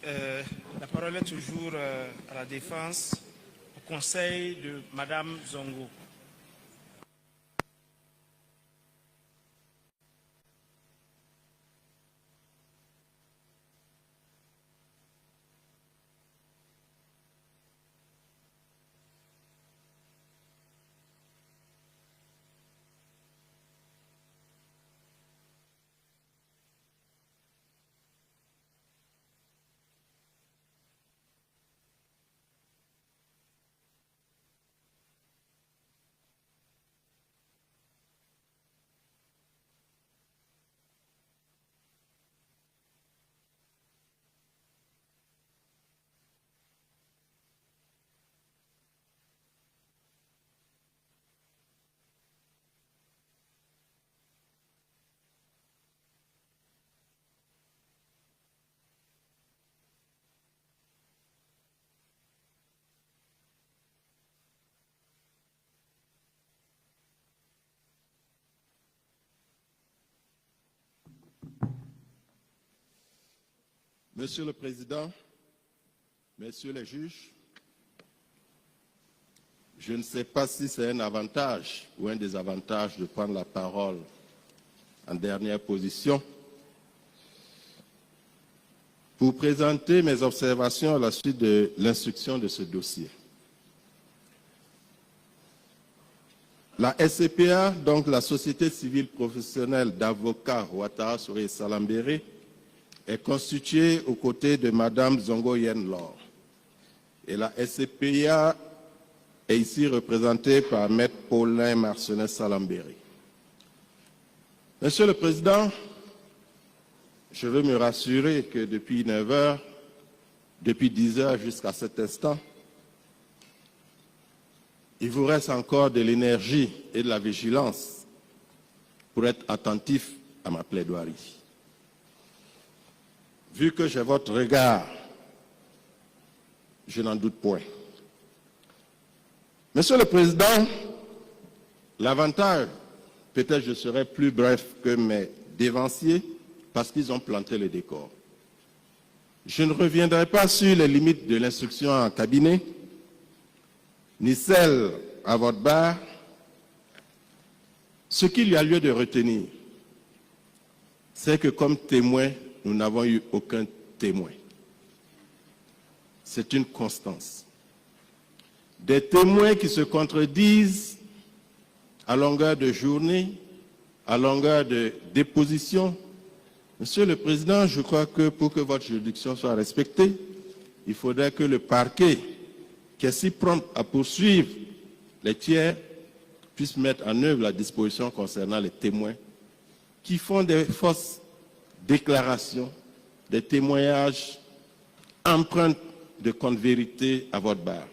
La parole est toujours à la défense, au conseil de Madame Zongo. Monsieur le Président, Messieurs les juges, je ne sais pas si c'est un avantage ou un désavantage de prendre la parole en dernière position pour présenter mes observations à la suite de l'instruction de ce dossier. La SCPA, donc la Société civile professionnelle d'avocats Ouattara Souré Salambéré, est constituée aux côtés de Mme Zongo Yen Lor. Et la SCPA est ici représentée par M. Paulin Marcenet Salambéré. Monsieur le Président, je veux me rassurer que depuis 9 heures, depuis 10 heures jusqu'à cet instant, il vous reste encore de l'énergie et de la vigilance pour être attentif à ma plaidoirie. Vu que j'ai votre regard, je n'en doute point. Monsieur le Président, l'avantage, peut-être je serai plus bref que mes dévanciers, parce qu'ils ont planté le décor. Je ne reviendrai pas sur les limites de l'instruction en cabinet, ni celles à votre barre. Ce qu'il y a lieu de retenir, c'est que comme témoin, nous n'avons eu aucun témoin. C'est une constance. Des témoins qui se contredisent à longueur de journée, à longueur de déposition. Monsieur le Président, je crois que pour que votre juridiction soit respectée, il faudrait que le parquet, qui est si prompt à poursuivre les tiers, puisse mettre en œuvre la disposition concernant les témoins qui font des fausses déclarations, des témoignages empreints de contre-vérité à votre barre.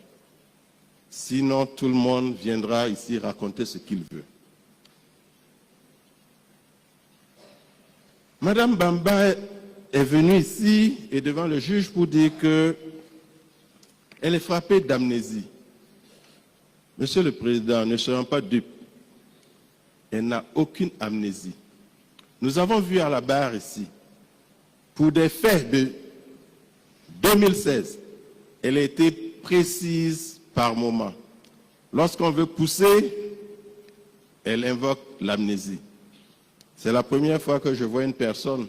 Sinon, tout le monde viendra ici raconter ce qu'il veut. Madame Bamba est venue ici et devant le juge pour dire qu'elle est frappée d'amnésie. Monsieur le Président, ne soyons pas dupes. Elle n'a aucune amnésie. Nous avons vu à la barre ici, pour des faits de 2016, elle a été précise par moment. Lorsqu'on veut pousser, elle invoque l'amnésie. C'est la première fois que je vois une personne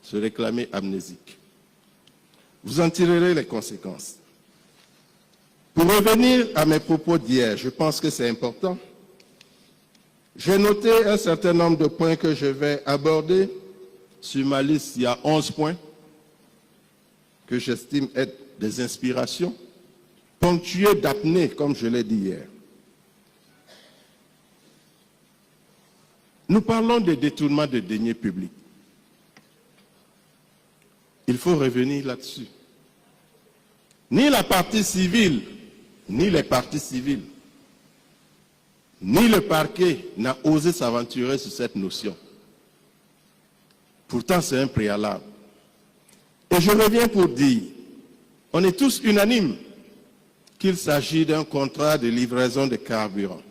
se réclamer amnésique. Vous en tirerez les conséquences. Pour revenir à mes propos d'hier, je pense que c'est important. J'ai noté un certain nombre de points que je vais aborder. Sur ma liste, il y a 11 points que j'estime être des inspirations, ponctués d'apnée, comme je l'ai dit hier. Nous parlons de détournement de deniers publics. Il faut revenir là-dessus. Ni la partie civile, ni les parties civiles, ni le parquet n'a osé s'aventurer sur cette notion. Pourtant, c'est un préalable. Et je reviens pour dire, on est tous unanimes qu'il s'agit d'un contrat de livraison de carburant.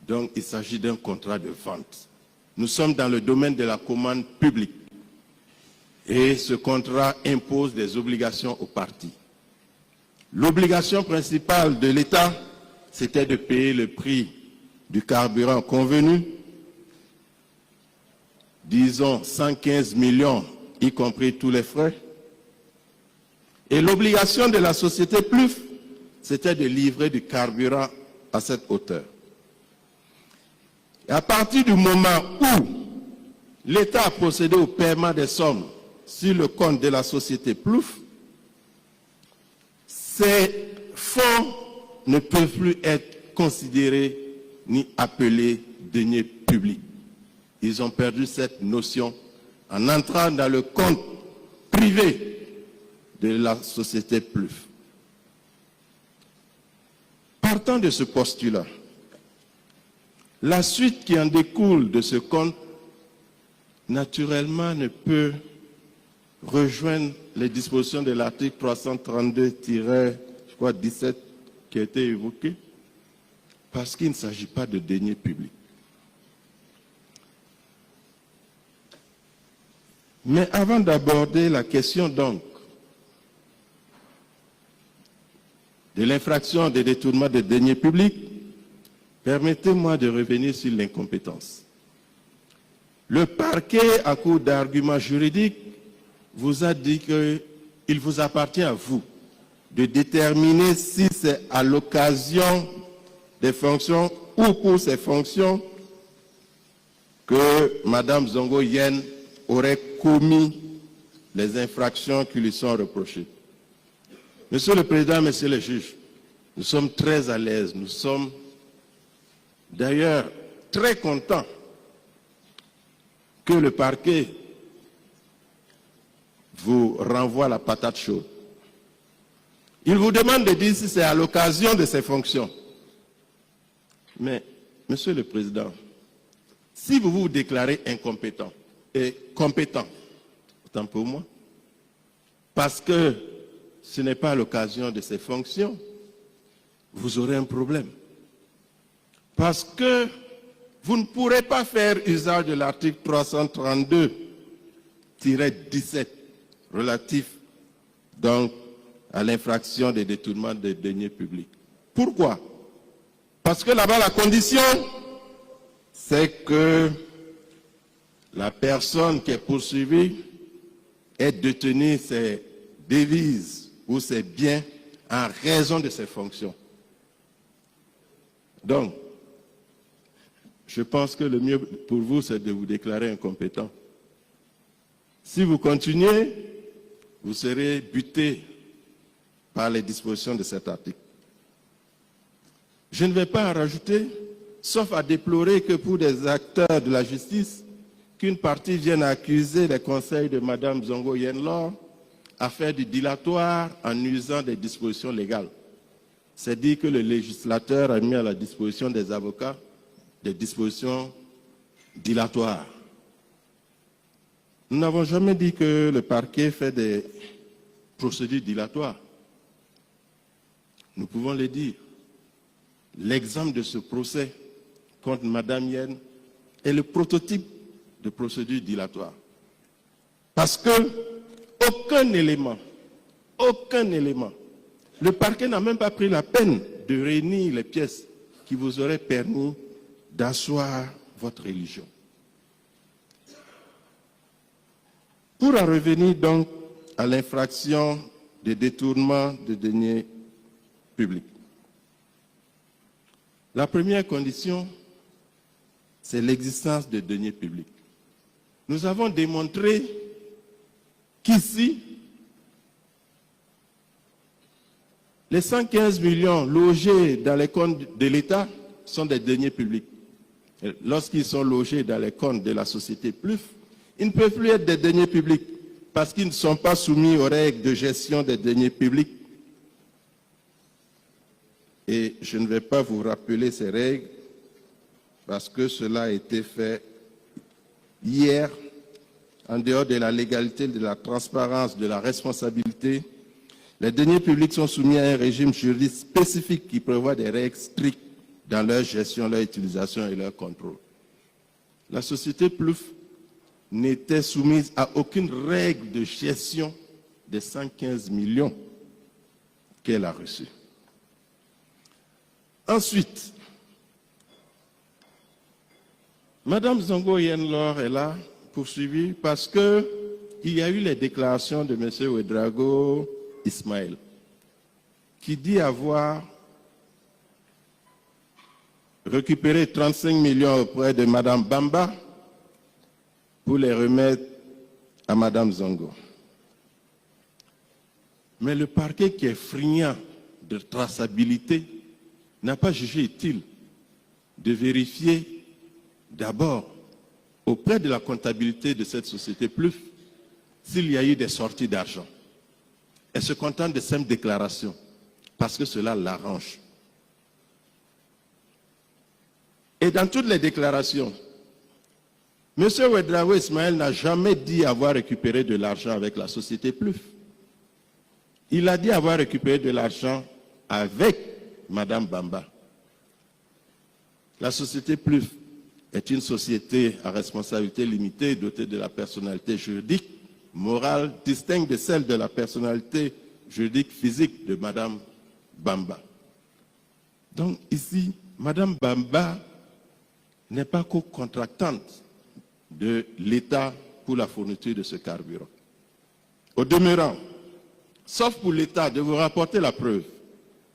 Donc, il s'agit d'un contrat de vente. Nous sommes dans le domaine de la commande publique. Et ce contrat impose des obligations aux parties. L'obligation principale de l'État, c'était de payer le prix du carburant convenu, disons 115 millions, y compris tous les frais. Et l'obligation de la société PLUF, c'était de livrer du carburant à cette hauteur. Et à partir du moment où l'État a procédé au paiement des sommes sur le compte de la société PLUF, ces fonds ne peuvent plus être considérés ni appelés deniers publics. Ils ont perdu cette notion en entrant dans le compte privé de la société PLUF. Partant de ce postulat, la suite qui en découle de ce compte, naturellement, ne peut rejoindre les dispositions de l'article 332-17 qui a été évoqué, parce qu'il ne s'agit pas de deniers publics. Mais avant d'aborder la question donc de l'infraction des détournements de deniers publics, permettez-moi de revenir sur l'incompétence. Le parquet, à coup d'arguments juridiques, vous a dit qu'il vous appartient à vous de déterminer si c'est à l'occasion des fonctions ou pour ces fonctions que Mme Zongo Yen aurait commis les infractions qui lui sont reprochées. Monsieur le Président, Messieurs les juges, nous sommes très à l'aise, nous sommes d'ailleurs très contents que le parquet vous renvoie la patate chaude. Il vous demande de dire si c'est à l'occasion de ces fonctions. Mais, Monsieur le Président, si vous vous déclarez incompétent et compétent, autant pour moi, parce que ce n'est pas à l'occasion de ces fonctions, vous aurez un problème. Parce que vous ne pourrez pas faire usage de l'article 332-17 relatif donc à l'infraction des détournements des deniers publics. Pourquoi? Parce que là-bas, la condition, c'est que la personne qui est poursuivie ait détenu ses devises ou ses biens en raison de ses fonctions. Donc, je pense que le mieux pour vous, c'est de vous déclarer incompétent. Si vous continuez, vous serez buté par les dispositions de cet article. Je ne vais pas en rajouter, sauf à déplorer que pour des acteurs de la justice, qu'une partie vienne accuser les conseils de Mme Zongo Yen-Lor à faire du dilatoire en usant des dispositions légales. C'est dire que le législateur a mis à la disposition des avocats des dispositions dilatoires. Nous n'avons jamais dit que le parquet fait des procédures dilatoires. Nous pouvons le dire. L'exemple de ce procès contre Mme Yen est le prototype de procédure dilatoire. Parce que aucun élément, le parquet n'a même pas pris la peine de réunir les pièces qui vous auraient permis d'asseoir votre religion. Pour en revenir donc à l'infraction de détournement de deniers publics. La première condition, c'est l'existence de deniers publics. Nous avons démontré qu'ici, les 115 millions logés dans les comptes de l'État sont des deniers publics. Lorsqu'ils sont logés dans les comptes de la société PLUF, ils ne peuvent plus être des deniers publics parce qu'ils ne sont pas soumis aux règles de gestion des deniers publics. Et je ne vais pas vous rappeler ces règles parce que cela a été fait hier en dehors de la légalité, de la transparence, de la responsabilité. Les deniers publics sont soumis à un régime juridique spécifique qui prévoit des règles strictes dans leur gestion, leur utilisation et leur contrôle. La société PLUF n'était soumise à aucune règle de gestion des 115 millions qu'elle a reçus. Ensuite, Madame Zongo Yenlor est là, poursuivie, parce qu'il y a eu les déclarations de M. Ouedraogo Ismaël, qui dit avoir récupéré 35 millions auprès de Madame Bamba pour les remettre à Madame Zongo. Mais le parquet, qui est friand de traçabilité, n'a pas jugé utile de vérifier d'abord auprès de la comptabilité de cette société PLUF s'il y a eu des sorties d'argent. Elle se contente de simples déclarations parce que cela l'arrange. Et dans toutes les déclarations, M. Ouedraogo Ismaël n'a jamais dit avoir récupéré de l'argent avec la société PLUF. Il a dit avoir récupéré de l'argent avec Mme Bamba. La société PLUF est une société à responsabilité limitée dotée de la personnalité juridique, morale, distincte de celle de la personnalité juridique physique de Mme Bamba. Donc ici, Mme Bamba n'est pas co-contractante de l'État pour la fourniture de ce carburant. Au demeurant, sauf pour l'État de vous rapporter la preuve,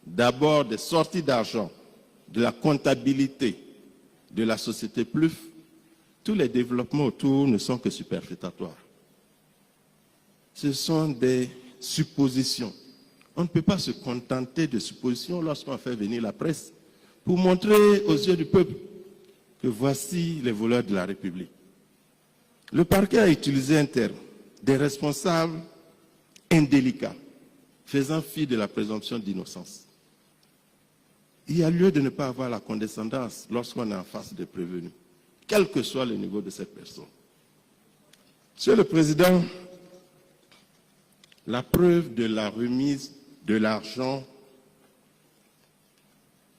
d'abord des sorties d'argent, de la comptabilité de la société PLUF, tous les développements autour ne sont que superfétatoires. Ce sont des suppositions. On ne peut pas se contenter de suppositions lorsqu'on fait venir la presse pour montrer aux yeux du peuple que voici les voleurs de la République. Le parquet a utilisé un terme, des responsables indélicats, faisant fi de la présomption d'innocence. Il y a lieu de ne pas avoir la condescendance lorsqu'on est en face des prévenus, quel que soit le niveau de cette personne. Monsieur le Président, la preuve de la remise de l'argent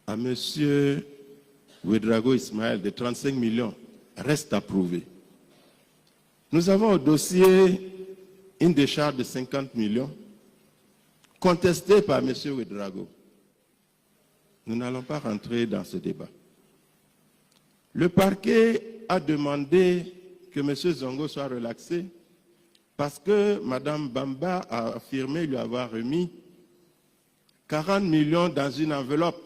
à M. Ouedraogo Ismaël de 35 millions reste à prouver. Nous avons au dossier une décharge de 50 millions contestée par M. Ouedraogo. Nous n'allons pas rentrer dans ce débat. Le parquet a demandé que M. Zongo soit relaxé parce que Mme Bamba a affirmé lui avoir remis 40 millions dans une enveloppe.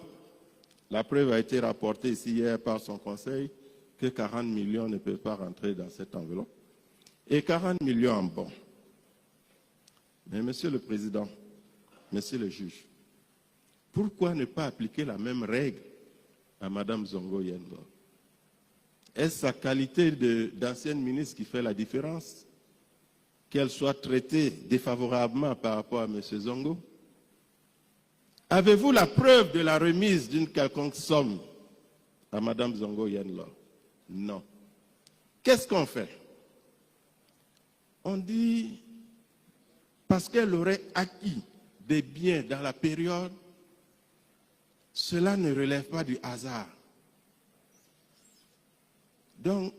La preuve a été rapportée ici hier par son conseil que 40 millions ne peuvent pas rentrer dans cette enveloppe et 40 millions en bons. Mais Monsieur le Président, Monsieur le juge, pourquoi ne pas appliquer la même règle à Mme Zongo Yenlor? Est-ce sa qualité d'ancienne ministre qui fait la différence? Qu'elle soit traitée défavorablement par rapport à M. Zongo? Avez-vous la preuve de la remise d'une quelconque somme à Mme Zongo Yenlor? Non. Qu'est-ce qu'on fait? On dit, parce qu'elle aurait acquis des biens dans la période, cela ne relève pas du hasard. Donc,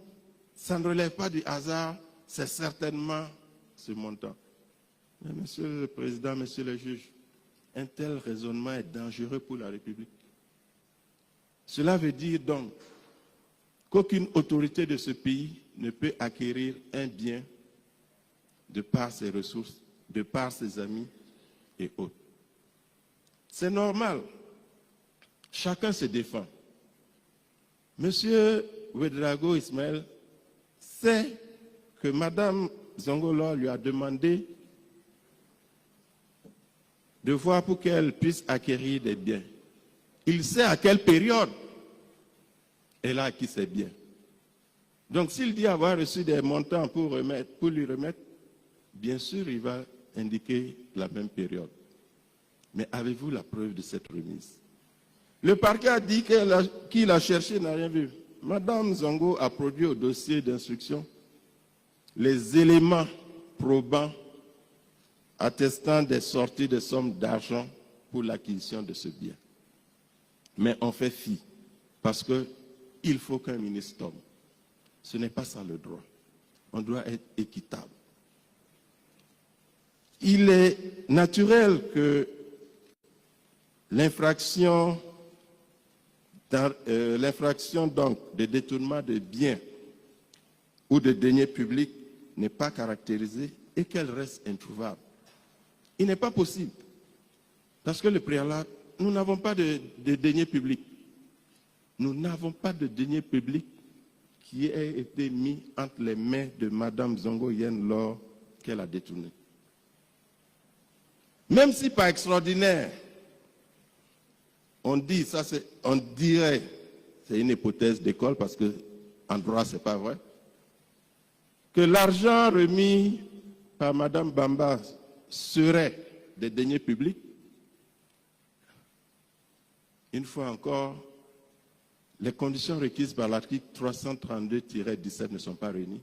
ça ne relève pas du hasard, c'est certainement ce montant. Mais Monsieur le Président, Monsieur le juge, un tel raisonnement est dangereux pour la République. Cela veut dire donc qu'aucune autorité de ce pays ne peut acquérir un bien de par ses ressources, de par ses amis et autres. C'est normal. Chacun se défend. Monsieur Ouedraogo Ismaël sait que Mme Zongo Yenlor lui a demandé de voir pour qu'elle puisse acquérir des biens. Il sait à quelle période elle a acquis ses biens. Donc s'il dit avoir reçu des montants pour lui remettre, bien sûr il va indiquer la même période. Mais avez-vous la preuve de cette remise? Le parquet a dit qu'il a cherché, n'a rien vu. Mme Zongo a produit au dossier d'instruction les éléments probants attestant des sorties de sommes d'argent pour l'acquisition de ce bien. Mais on fait fi, parce qu'il faut qu'un ministre tombe. Ce n'est pas ça le droit. on doit être équitable. Il est naturel que l'infraction donc de détournement de biens ou de deniers publics n'est pas caractérisée et qu'elle reste introuvable. Il n'est pas possible, parce que le préalable, nous n'avons pas de deniers publics. Nous n'avons pas de deniers publics qui ait été mis entre les mains de Mme Zongo Yen lors qu'elle a détourné. Même si par extraordinaire, on dirait, c'est une hypothèse d'école parce qu'en droit, ce n'est pas vrai, que l'argent remis par Mme Bamba serait des deniers publics. Une fois encore, les conditions requises par l'article 332-17 ne sont pas réunies.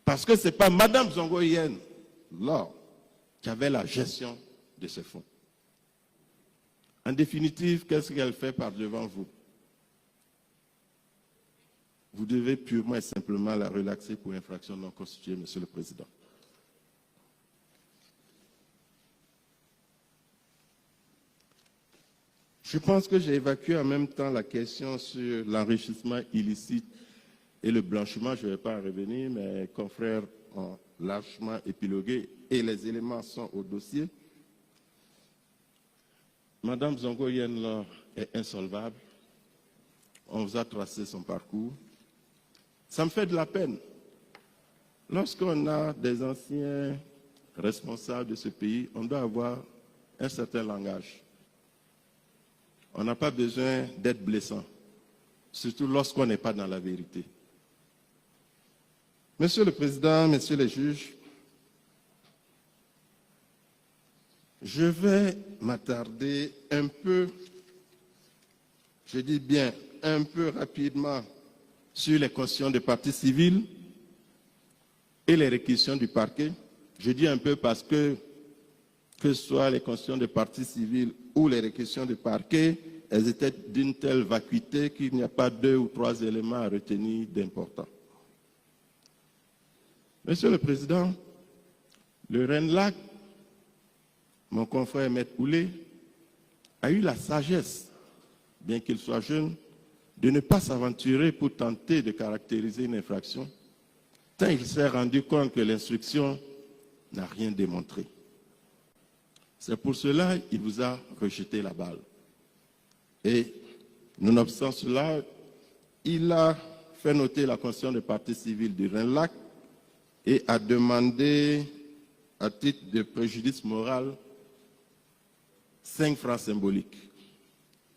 Parce que ce n'est pas Mme Zongo Yen Lor qui avait la gestion de ce fonds. En définitive, qu'est-ce qu'elle fait par devant vous? Vous devez purement et simplement la relaxer pour infraction non constituée, Monsieur le Président. Je pense que j'ai évacué en même temps la question sur l'enrichissement illicite et le blanchiment. Je ne vais pas en revenir, mes confrères ont largement épilogué et les éléments sont au dossier. Madame Zongo Yen Lor est insolvable. On vous a tracé son parcours. Ça me fait de la peine. Lorsqu'on a des anciens responsables de ce pays, on doit avoir un certain langage. On n'a pas besoin d'être blessant, surtout lorsqu'on n'est pas dans la vérité. Monsieur le Président, Messieurs les juges, je vais m'attarder un peu, je dis bien un peu rapidement, sur les constitutions de partie civile et les réquisitions du parquet. Je dis un peu parce que ce soit les constitutions de partie civile ou les réquisitions du parquet, elles étaient d'une telle vacuité qu'il n'y a pas 2 ou 3 éléments à retenir d'importants. Monsieur le Président, le RENLAC, mon confrère Maître Oulé, a eu la sagesse, bien qu'il soit jeune, de ne pas s'aventurer pour tenter de caractériser une infraction, tant il s'est rendu compte que l'instruction n'a rien démontré. C'est pour cela qu'il vous a rejeté la balle. Et, nonobstant cela, il a fait noter la constitution de partie civile du RENLAC et a demandé, à titre de préjudice moral, 5 francs symboliques.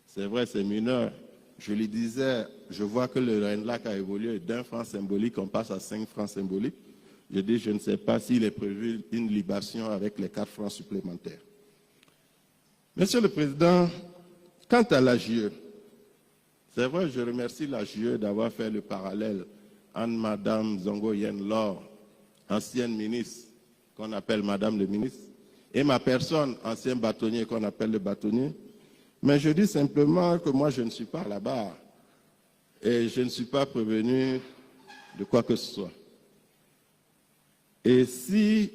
C'est vrai, c'est mineur. Je lui disais, je vois que le RENLAC a évolué d'1 franc symbolique, on passe à 5 francs symboliques. Je dis, je ne sais pas s'il est prévu une libation avec les 4 francs supplémentaires. Monsieur le Président, quant à l'AGE, c'est vrai, je remercie l'AGE d'avoir fait le parallèle entre Mme Zongo Yen Lor, ancienne ministre, qu'on appelle Madame le ministre, et ma personne, ancien bâtonnier, qu'on appelle le bâtonnier. Mais je dis simplement que moi, je ne suis pas à la barre et je ne suis pas prévenu de quoi que ce soit. Et si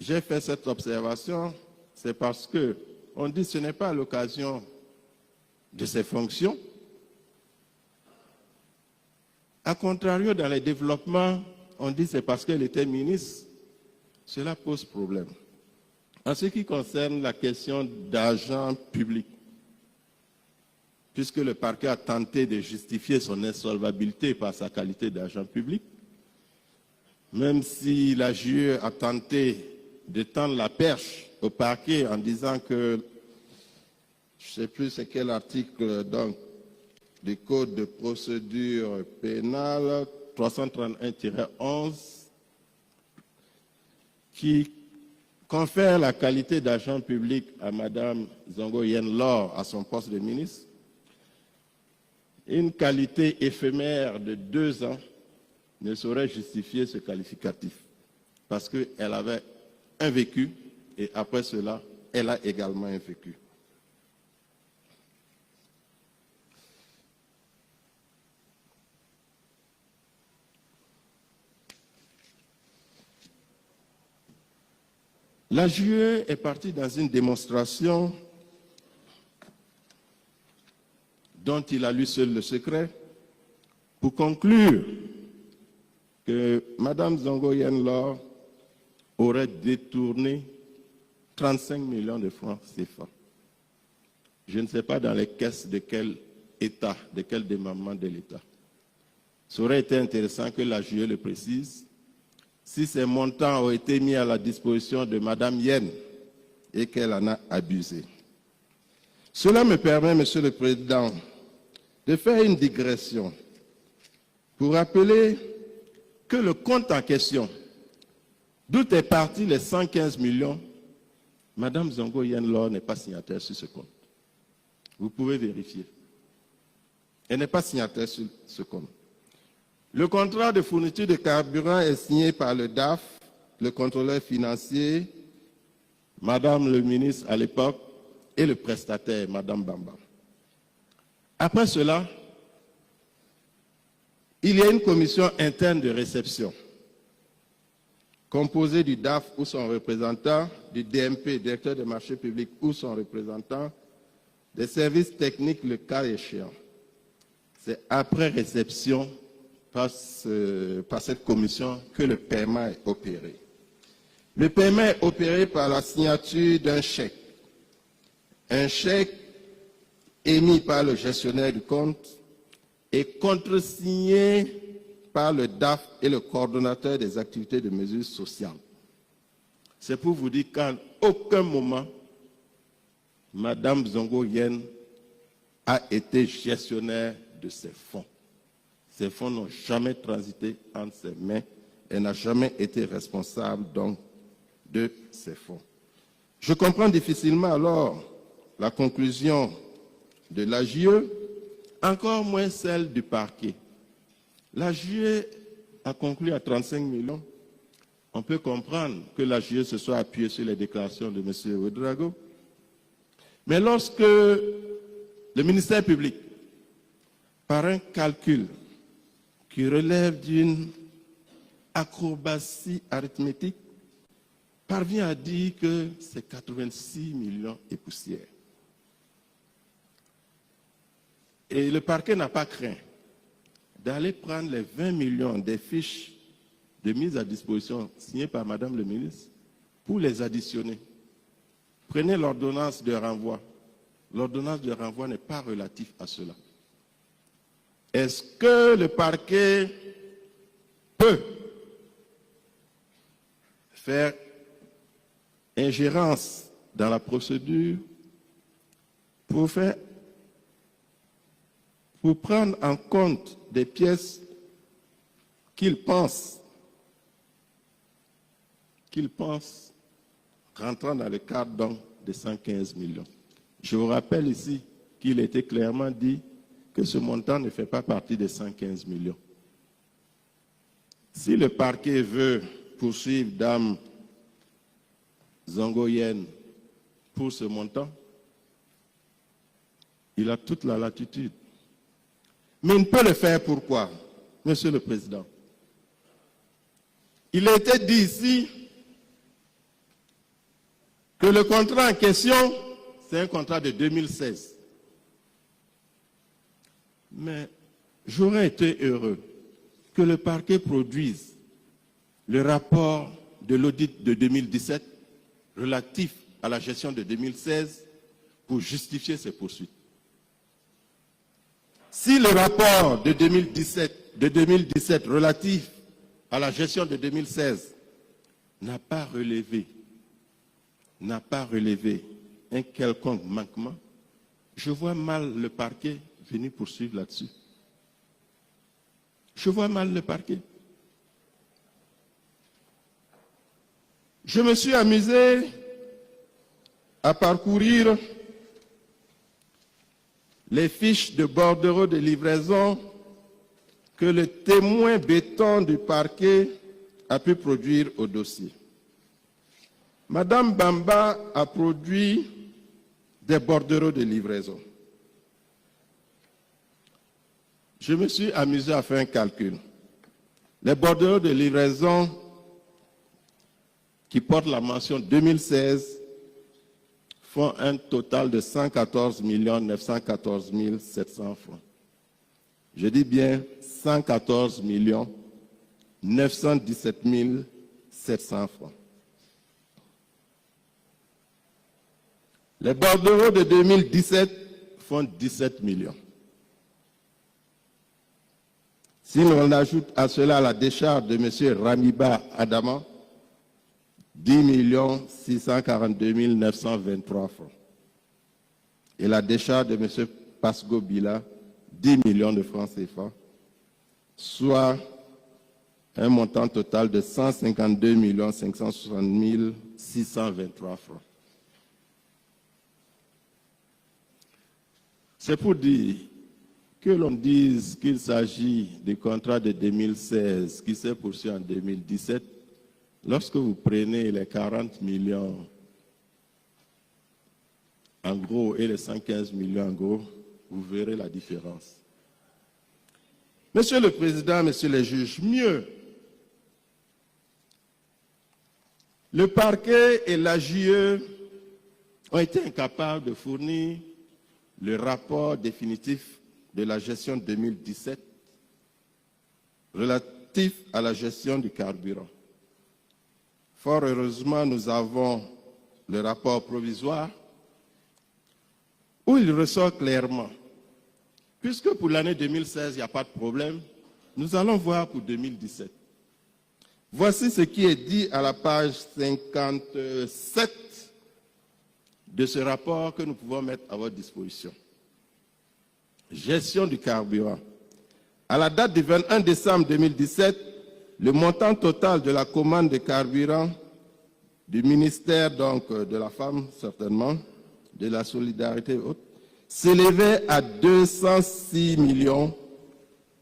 j'ai fait cette observation, c'est parce que on dit que ce n'est pas à l'occasion de ses fonctions. A contrario, dans les développements, on dit que c'est parce qu'elle était ministre. Cela pose problème. En ce qui concerne la question d'argent public, puisque le parquet a tenté de justifier son insolvabilité par sa qualité d'agent public, même si la JE a tenté de tendre la perche au parquet en disant que, je ne sais plus c'est quel article donc, du Code de procédure pénale 331-11, qui confère la qualité d'agent public à Mme Zongo Yen Lor à son poste de ministre, une qualité éphémère de 2 ans ne saurait justifier ce qualificatif, parce qu'elle avait un vécu et après cela, elle a également un vécu. La JE est partie dans une démonstration dont il a lu seul le secret pour conclure que Mme Zongo Yen Lor aurait détourné 35 millions de francs CFA. Je ne sais pas dans les caisses de quel État, de quel démembrement de l'État. Ça aurait été intéressant que la JE le précise. Si ces montants ont été mis à la disposition de Mme Yen et qu'elle en a abusé. Cela me permet, Monsieur le Président, de faire une digression pour rappeler que le compte en question, d'où est parti les 115 millions, Mme Zongo Yen Lor n'est pas signataire sur ce compte. Vous pouvez vérifier. Elle n'est pas signataire sur ce compte. Le contrat de fourniture de carburant est signé par le DAF, le contrôleur financier, Madame le ministre à l'époque, et le prestataire, Madame Bamba. Après cela, il y a une commission interne de réception, composée du DAF ou son représentant, du DMP, directeur des marchés publics ou son représentant, des services techniques le cas échéant. C'est après réception par cette commission que le paiement est opéré. Le paiement est opéré par la signature d'un chèque. Un chèque émis par le gestionnaire du compte et contresigné par le DAF et le coordonnateur des activités de mesures sociales. C'est pour vous dire qu'à aucun moment, Mme Zongo Yen a été gestionnaire de ces fonds. Ces fonds n'ont jamais transité entre ses mains. Elle n'a jamais été responsable donc de ces fonds. Je comprends difficilement alors la conclusion de l'AJE, encore moins celle du parquet. L'AJE a conclu à 35 millions. On peut comprendre que l'AJE se soit appuyée sur les déclarations de M. Ouedraogo. Mais lorsque le ministère public, par un calcul qui relève d'une acrobatie arithmétique, parvient à dire que c'est 86 millions et poussière. Et le parquet n'a pas craint d'aller prendre les 20 millions des fiches de mise à disposition signées par Madame le ministre pour les additionner. Prenez l'ordonnance de renvoi. L'ordonnance de renvoi n'est pas relative à cela. Est-ce que le parquet peut faire ingérence dans la procédure pour prendre en compte des pièces qu'il pense rentrant dans le cadre donc de 115 millions. Je vous rappelle ici qu'il était clairement dit que ce montant ne fait pas partie des 115 millions. Si le parquet veut poursuivre Dame Zongo Yen pour ce montant, il a toute la latitude. Mais il ne peut le faire pourquoi, Monsieur le Président? Il a été dit ici que le contrat en question, c'est un contrat de 2016. Mais j'aurais été heureux que le parquet produise le rapport de l'audit de 2017 relatif à la gestion de 2016 pour justifier ces poursuites. Si le rapport de 2017 relatif à la gestion de 2016 n'a pas relevé un quelconque manquement, je vois mal le parquet venir poursuivre là-dessus. Je vois mal le parquet. Je me suis amusé à parcourir les fiches de bordereau de livraison que le témoin béton du parquet a pu produire au dossier. Madame Bamba a produit des bordereaux de livraison. Je me suis amusé à faire un calcul. Les bordereaux de livraison qui portent la mention 2016 font un total de 114 914 700 francs. Je dis bien 114 917 700 francs. Les bordereaux de 2017 font 17 millions. Si l'on ajoute à cela la décharge de M. Ramiba Adama, 10 642 923 francs. Et la décharge de M. Pasco Bila, 10 millions de francs CFA, soit un montant total de 152 560 623 francs. C'est pour dire que l'on dise qu'il s'agit du contrat de 2016 qui s'est poursuivi en 2017. Lorsque vous prenez les 40 millions en gros et les 115 millions en gros, vous verrez la différence. Monsieur le Président, Messieurs les juges, mieux, le parquet et l'AJE ont été incapables de fournir le rapport définitif de la gestion 2017 relatif à la gestion du carburant. Fort heureusement, nous avons le rapport provisoire où il ressort clairement, puisque pour l'année 2016, il n'y a pas de problème, nous allons voir pour 2017. Voici ce qui est dit à la page 57 de ce rapport que nous pouvons mettre à votre disposition. Gestion du carburant. À la date du 21 décembre 2017, le montant total de la commande de carburant du ministère donc de la femme, certainement, de la solidarité et autres, s'élevait à 206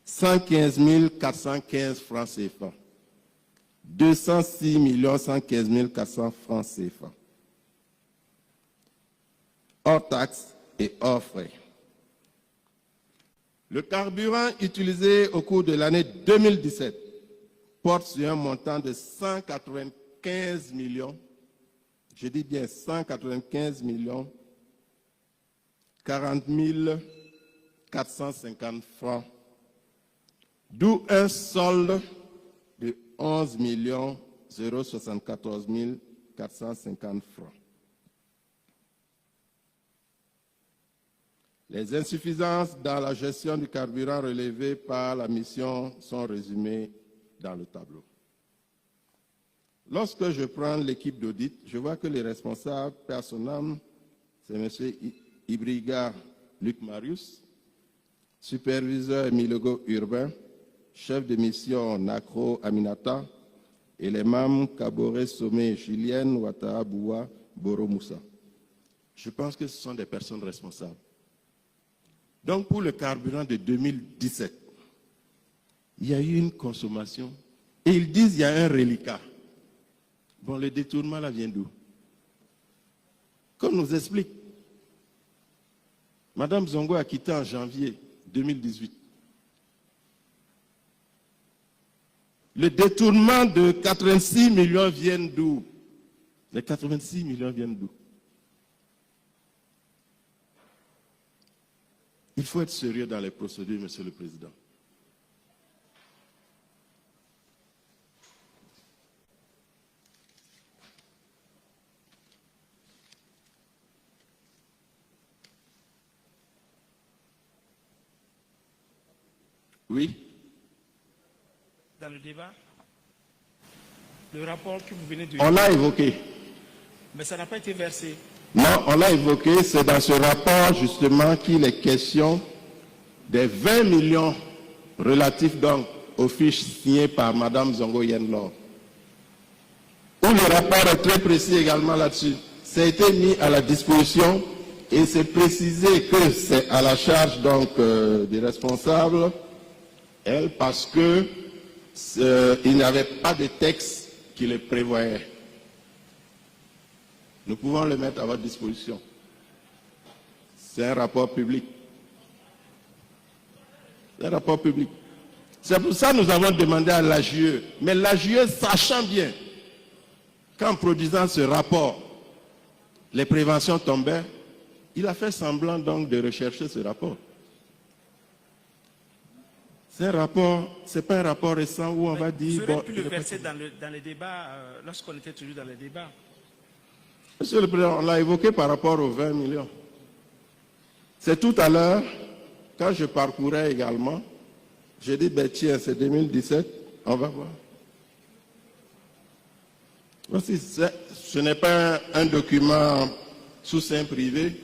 115 415 francs CFA. 206 115 400 francs CFA. Hors taxes et hors frais. Le carburant utilisé au cours de l'année 2017 porte sur un montant de 195 millions, je dis bien 195 millions, 40 450 francs, d'où un solde de 11 074 450 francs. Les insuffisances dans la gestion du carburant relevées par la mission sont résumées dans le tableau. Lorsque je prends l'équipe d'audit, je vois que les responsables personnels, c'est M. Ibriga Luc Marius, superviseur Milego Urbain, chef de mission Nacro Aminata, et les membres Kabore Somé Julienne Ouattara Boua Boro Moussa. Je pense que ce sont des personnes responsables. Donc pour le carburant de 2017, il y a eu une consommation et ils disent qu'il y a un reliquat. Bon, le détournement là vient d'où? Qu'on nous explique. Madame Zongo a quitté en janvier 2018. Le détournement de 86 millions vient d'où? Les 86 millions viennent d'où? Il faut être sérieux dans les procédures, Monsieur le Président. Oui. Dans le débat, le rapport que vous venez de... On l'a évoqué. Mais ça n'a pas été versé. Non, on l'a évoqué, c'est dans ce rapport justement qu'il est question des 20 millions relatifs donc aux fiches signées par Mme Zongo Yenlor. Où le rapport est très précis également là-dessus. Ça a été mis à la disposition et c'est précisé que c'est à la charge donc des responsables, elle, parce que il n'y avait pas de texte qui le prévoyait. Nous pouvons le mettre à votre disposition. C'est un rapport public. C'est un rapport public. C'est pour ça que nous avons demandé à l'AJE. Mais l'AJE, sachant bien qu'en produisant ce rapport, les préventions tombaient, il a fait semblant donc de rechercher ce rapport. C'est un rapport, c'est pas un rapport récent où on va dire... Vous auriez pu le verser dans les débats, lorsqu'on était toujours dans les débats. Monsieur le Président, on l'a évoqué par rapport aux 20 millions. C'est tout à l'heure, quand je parcourais également, j'ai dit, ben tiens, c'est 2017, on va voir. Voici, ce n'est pas un document sous seing privé,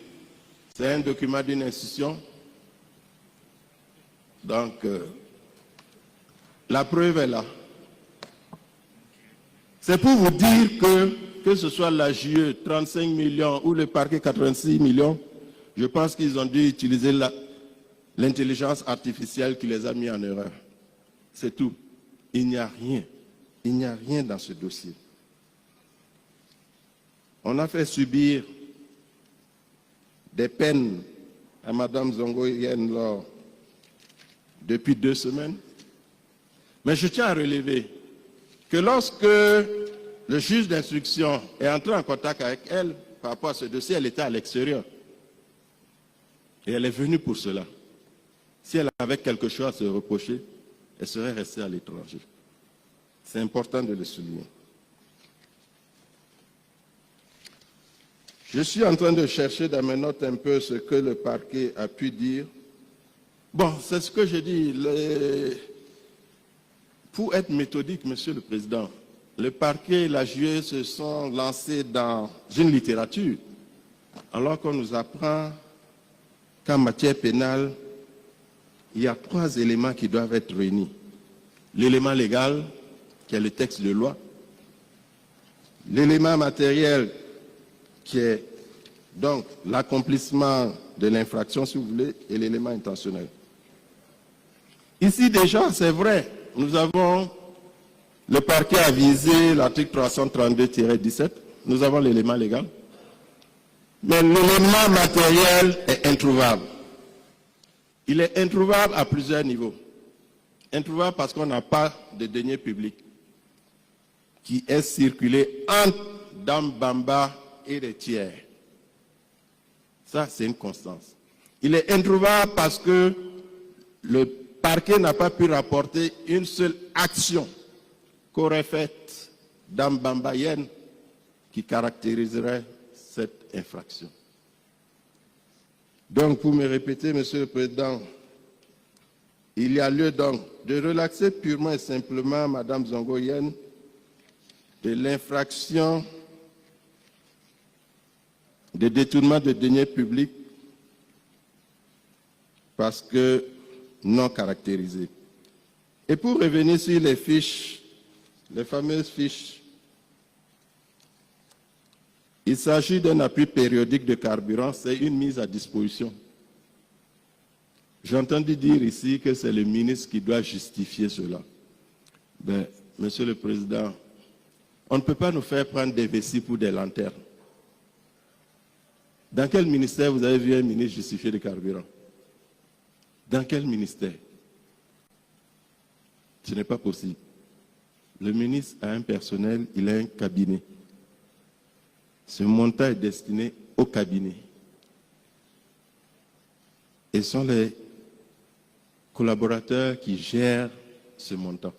c'est un document d'une institution. Donc, la preuve est là. C'est pour vous dire que ce soit la JE 35 millions ou le parquet 86 millions, je pense qu'ils ont dû utiliser l'intelligence artificielle qui les a mis en erreur. C'est tout. Il n'y a rien. Il n'y a rien dans ce dossier. On a fait subir des peines à Mme Zongo Yen depuis 2 semaines. Mais je tiens à relever que lorsque le juge d'instruction est entré en contact avec elle par rapport à ce dossier, elle était à l'extérieur. Et elle est venue pour cela. Si elle avait quelque chose à se reprocher, elle serait restée à l'étranger. C'est important de le souligner. Je suis en train de chercher dans mes notes un peu ce que le parquet a pu dire. Bon, c'est ce que j'ai dit. Pour être méthodique, Monsieur le Président, le parquet et la JE se sont lancés dans une littérature, alors qu'on nous apprend qu'en matière pénale, il y a 3 éléments qui doivent être réunis. L'élément légal, qui est le texte de loi, l'élément matériel, qui est donc l'accomplissement de l'infraction, si vous voulez, et l'élément intentionnel. Ici déjà, c'est vrai, nous avons, le parquet a visé l'article 332-17, nous avons l'élément légal, mais l'élément matériel est introuvable. Il est introuvable à plusieurs niveaux. Introuvable parce qu'on n'a pas de deniers publics qui est circulé entre Dambamba et les tiers. Ça, c'est une constance. Il est introuvable parce que le parquet n'a pas pu rapporter une seule action qu'aurait faite Dambamba Yen qui caractériserait cette infraction. Donc, pour me répéter, Monsieur le Président, il y a lieu donc de relaxer purement et simplement Mme Zongo Yen de l'infraction de détournement de deniers publics parce que non caractérisés. Et pour revenir sur les fiches, les fameuses fiches, il s'agit d'un appui périodique de carburant, c'est une mise à disposition. J'ai entendu dire ici que c'est le ministre qui doit justifier cela. Ben, Monsieur le Président, on ne peut pas nous faire prendre des vessies pour des lanternes. Dans quel ministère vous avez vu un ministre justifier le carburant? Dans quel ministère? Ce n'est pas possible. Le ministre a un personnel, il a un cabinet. Ce montant est destiné au cabinet. Et ce sont les collaborateurs qui gèrent ce montant.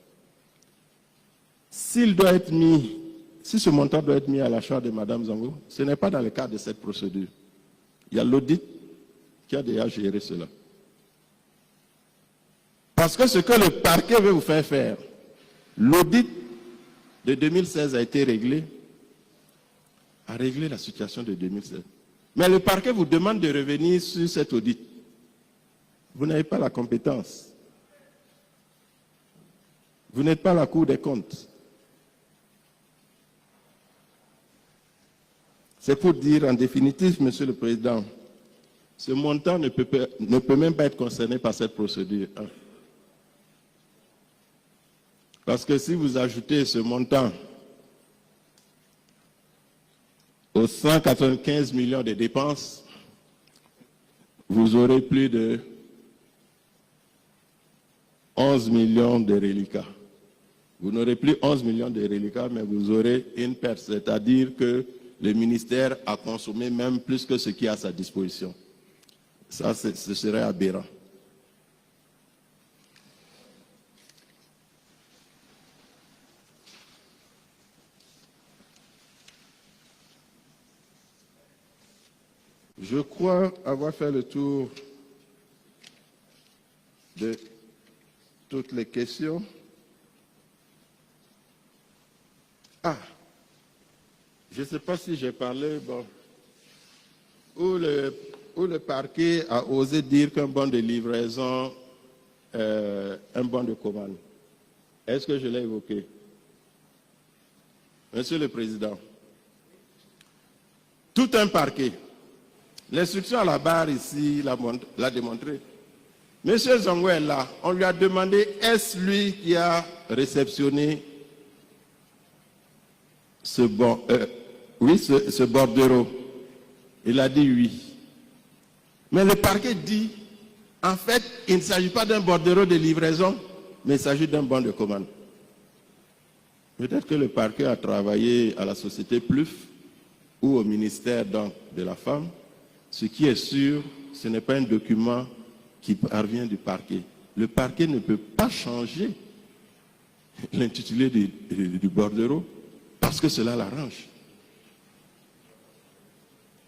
S'il doit être mis, si ce montant doit être mis à la charge de Mme Zongo, ce n'est pas dans le cadre de cette procédure. Il y a l'audit qui a déjà géré cela. Parce que ce que le parquet veut vous faire faire, l'audit de 2016 a été réglé, a réglé la situation de 2016. Mais le parquet vous demande de revenir sur cet audit. Vous n'avez pas la compétence. Vous n'êtes pas la Cour des comptes. C'est pour dire en définitive, Monsieur le Président, ce montant ne peut même pas être concerné par cette procédure. Parce que si vous ajoutez ce montant aux 195 millions de dépenses, vous aurez plus de 11 millions de reliquats. Vous n'aurez plus 11 millions de reliquats, mais vous aurez une perte, c'est-à-dire que le ministère a consommé même plus que ce qui est à sa disposition. Ça, ce serait aberrant. Je crois avoir fait le tour de toutes les questions. Ah, je ne sais pas si j'ai parlé, bon, où le parquet a osé dire qu'un bon de livraison, un bon de commande. Est-ce que je l'ai évoqué? Monsieur le Président, tout un parquet, l'instruction à la barre ici l'a démontré. Monsieur Zongo est là, on lui a demandé, est-ce lui qui a réceptionné ce bordereau? Il a dit oui. Mais le parquet dit, en fait, il ne s'agit pas d'un bordereau de livraison, mais il s'agit d'un bon de commande. Peut-être que le parquet a travaillé à la société PLUF ou au ministère donc, de la Femme. Ce qui est sûr, ce n'est pas un document qui parvient du parquet. Le parquet ne peut pas changer l'intitulé du bordereau parce que cela l'arrange.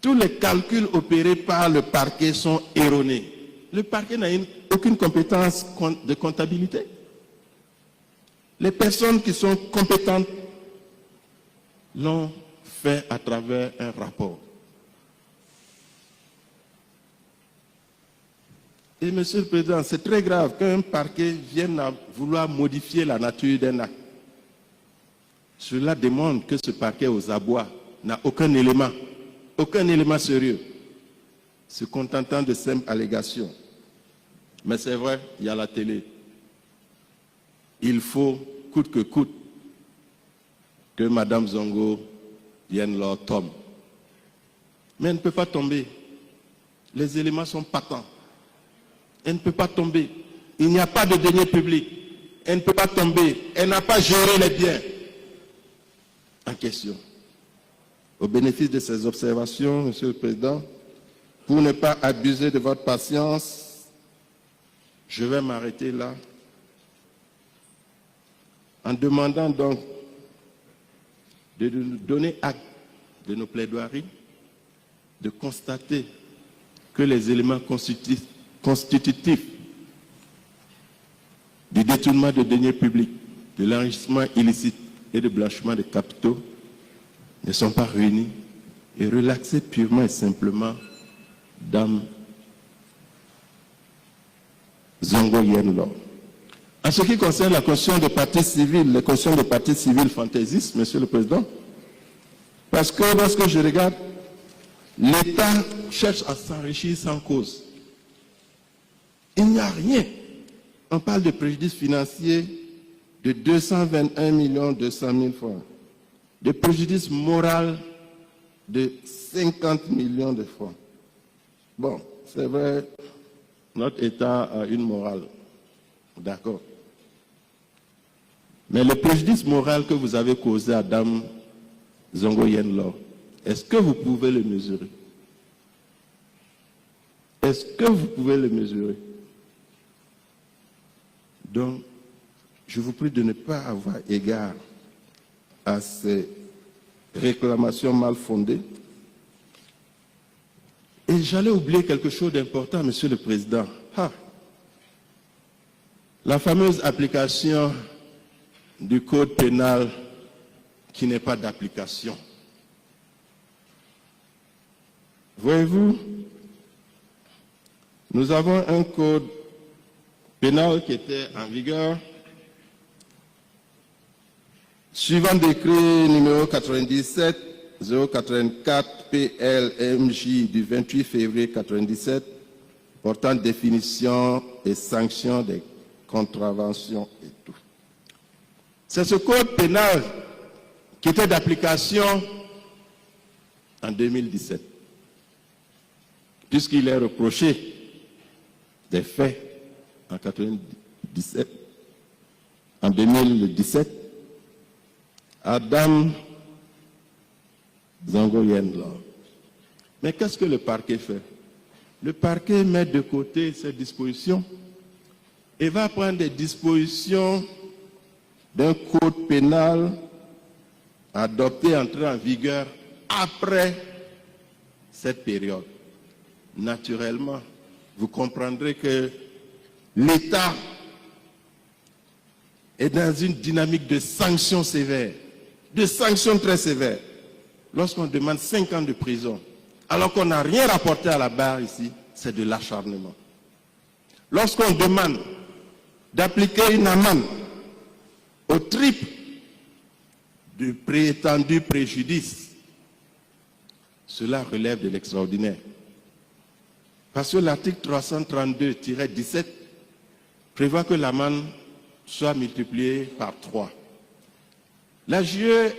Tous les calculs opérés par le parquet sont erronés. Le parquet n'a aucune compétence de comptabilité. Les personnes qui sont compétentes l'ont fait à travers un rapport. Et Monsieur le Président, c'est très grave qu'un parquet vienne à vouloir modifier la nature d'un acte. Cela démontre que ce parquet aux abois n'a aucun élément sérieux, se contentant de simples allégations. Mais c'est vrai, il y a la télé. Il faut, coûte que coûte, que Mme Zongo vienne leur tombe. Mais elle ne peut pas tomber. Les éléments sont patents. Elle ne peut pas tomber. Il n'y a pas de deniers publics. Elle ne peut pas tomber. Elle n'a pas géré les biens en question. Au bénéfice de ces observations, Monsieur le Président, pour ne pas abuser de votre patience, je vais m'arrêter là en demandant donc de nous donner acte de nos plaidoiries, de constater que les éléments constitutifs du détournement de deniers publics, de l'enrichissement illicite et de blanchiment de capitaux ne sont pas réunis et relaxés purement et simplement Dame Zongo Yenlo. En ce qui concerne la constitution des partis civils, les constitutions des partis civils fantaisistes, Monsieur le Président, parce que lorsque je regarde, l'État cherche à s'enrichir sans cause. Il n'y a rien. On parle de préjudice financier de 221 200 000 francs, de préjudice moral de 50 millions de francs. Bon, c'est vrai, notre État a une morale, d'accord. Mais le préjudice moral que vous avez causé à Dame Zongo Yenlo, est-ce que vous pouvez le mesurer? Est-ce que vous pouvez le mesurer? Donc, je vous prie de ne pas avoir égard à ces réclamations mal fondées. Et j'allais oublier quelque chose d'important, Monsieur le Président. La fameuse application du code pénal qui n'est pas d'application. Voyez-vous, nous avons un code pénal qui était en vigueur, suivant décret numéro 97-084 PLMJ du 28 février 1997, portant définition et sanction des contraventions et tout. C'est ce code pénal qui était d'application en 2017, puisqu'il est reproché des faits en 2017 à Dame Zongo Yenlo. Mais qu'est-ce que le parquet fait? Le parquet met de côté ces dispositions et va prendre des dispositions d'un code pénal adopté, entré en vigueur après cette période. Naturellement, vous comprendrez que l'État est dans une dynamique de sanctions sévères, de sanctions très sévères. Lorsqu'on demande 5 ans de prison, alors qu'on n'a rien rapporté à la barre ici, c'est de l'acharnement. Lorsqu'on demande d'appliquer une amende au triple du prétendu préjudice, cela relève de l'extraordinaire. Parce que l'article 332-17 prévoit que l'amende soit multipliée par 3. La JE,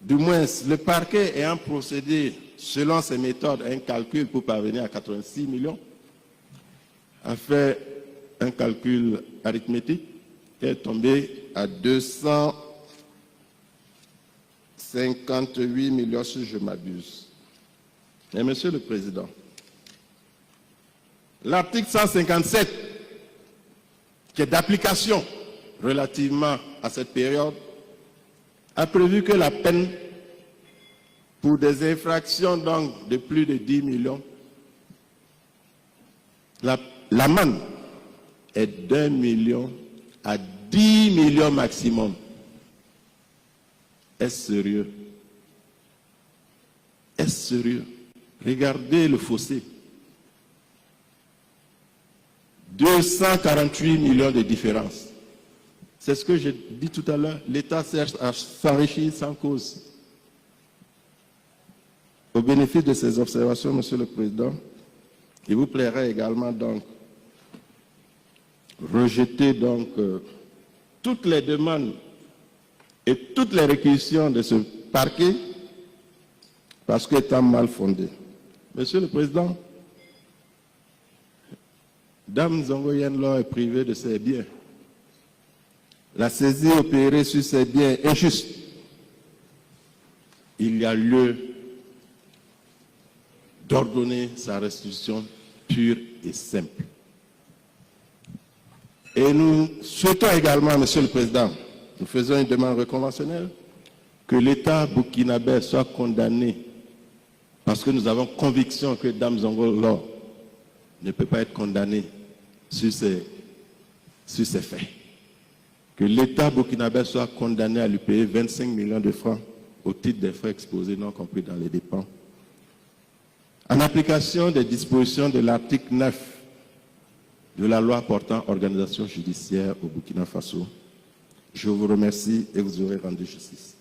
du moins le parquet ayant procédé selon ses méthodes à un calcul pour parvenir à 86 millions, a fait un calcul arithmétique qui est tombé à 258 millions si je m'abuse. Et Monsieur le Président, l'article 157, qui est d'application relativement à cette période, a prévu que la peine pour des infractions donc de plus de 10 millions, l'amende est d'1 million à 10 millions maximum. Est-ce sérieux? Est-ce sérieux? Regardez le fossé. 248 millions de différence. C'est ce que j'ai dit tout à l'heure. L'État cherche à s'enrichir sans cause. Au bénéfice de ces observations, Monsieur le Président, il vous plairait également donc rejeter donc toutes les demandes et toutes les réquisitions de ce parquet parce qu'étant mal fondé. Monsieur le Président, Dame Zongo Yenlo est privée de ses biens. La saisie opérée sur ses biens est injuste. Il y a lieu d'ordonner sa restitution pure et simple. Et nous souhaitons également, Monsieur le Président, nous faisons une demande reconventionnelle, que l'État burkinabé soit condamné, parce que nous avons conviction que Dame Zongo Yenlo ne peut pas être condamné sur ces faits. Que l'État burkinabé soit condamné à lui payer 25 millions de francs au titre des frais exposés, non compris dans les dépenses. En application des dispositions de l'article 9 de la loi portant organisation judiciaire au Burkina Faso, je vous remercie et vous aurez rendu justice.